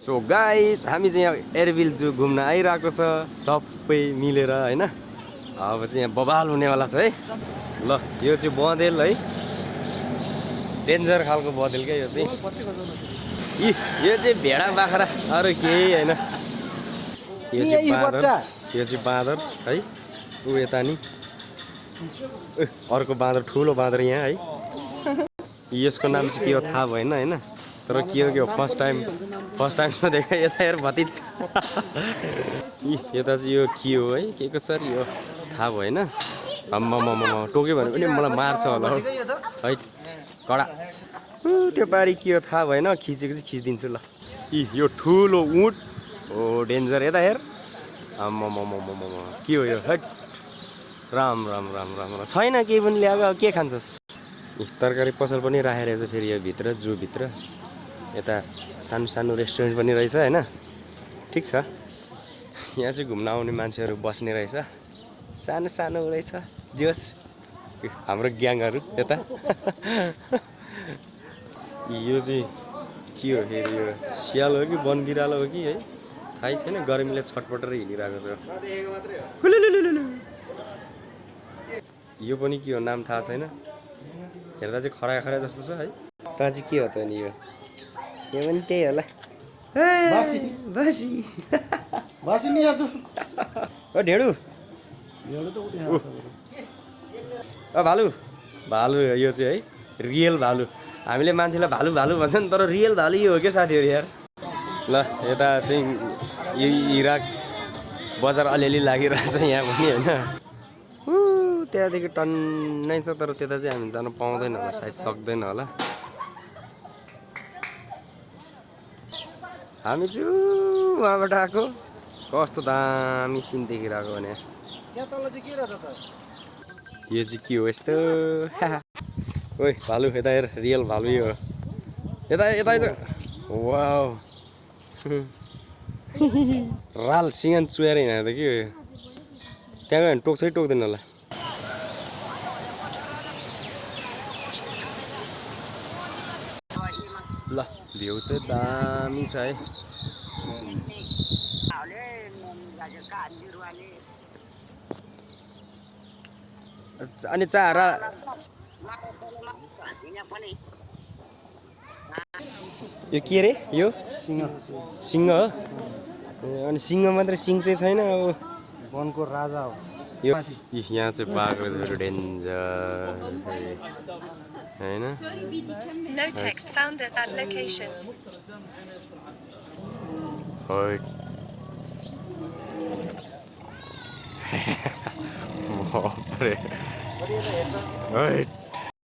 So guys हामी चाहिँ यहाँ एयरबिल जू घुम्न आइरहेको छ सबै मिलेर हैन। अब चाहिँ यहाँ बवाल हुनेवाला छ है। ल यो चाहिँ बँदेल है, डेन्जर खालको बँदेल क्या यो चाहिँ। यो चाहिँ भेडा बाख्रा अरू केही होइन। यो चाहिँ बाँदर है। ऊ यता नि अर्को बाँदर, ठुलो बाँदर यहाँ है। यसको नाम चाहिँ के हो थाहा भएन होइन, तर के हो फर्स्ट टाइम देखा। यता हेर भतिज यता चाहिँ यो के हो है, के को छ यो थाहा भएन। आम्मामामा टोक्यो भने पनि मलाई मार्छ होला है कडा। त्यो पारी के हो थाहा भएन, खिचेको चाहिँ खिचिदिन्छु ल। यो ठुलो उँट हो, डेन्जर। यता हेर आम्मामामा के हो यो, हैट राम राम राम राम राम छैन केही पनि ल्याएको। के खान्छस्? तरकारी पसल पनि राखेर रहेछ फेरि यो भित्र, जू भित्र। यता सानो सानो रेस्टुरेन्ट पनि रहेछ होइन। ठिक छ, यहाँ चाहिँ घुम्न आउने मान्छेहरू बस्ने रहेछ। सानो सानो रहेछ जोस हाम्रो ग्याङहरू यता। यो चाहिँ के हो फेरि, यो सियाल हो कि वन बिरालो हो कि है थाहै छैन। गर्मीले छटपटेर हिँडिरहेको छ। यो पनि के हो नाम थाहा छैन, हेर्दा चाहिँ खरायो खरायो जस्तो छ है। त चाहिँ के हो त नि यो पनि त्यही होला। बासी नि याद ओ ढेडु भालु यो चाहिँ है रियल भालु। हामीले मान्छेलाई भालु भालु भन्छ नि, तर रियल भालु यो हो क्या साथीहरू यार। ल यता चाहिँ यो इराक बजार अलिअलि लागिरहेछ यहाँ पनि होइन। त्यहाँदेखि टन्नै छ, तर त्यता चाहिँ हामी जान पाउँदैन होला सायद, सक्दैन होला। हामी चाहिँ उहाँबाट आएको, कस्तो दामी सिन देखिरहेको भने। यो चाहिँ के हो यस्तो ओइ भालु यता हेर, रियल भालु यो हो। यता वाउ राल सिँगान चुएर हिँडेको त के हो यो। त्यहाँ गयो भने टोक्छ कि टोक्दैन होला। ल भ्यू चाहिँ दामी छ है। अनि चारा यो के रे, यो सिंह हो। अनि सिंह मात्रै, सिंह चाहिँ छैन अब। वनको राजा हो यो। यहाँ चाहिँ बाघहरू डेन्जर होइन। No text found at that location. बापरे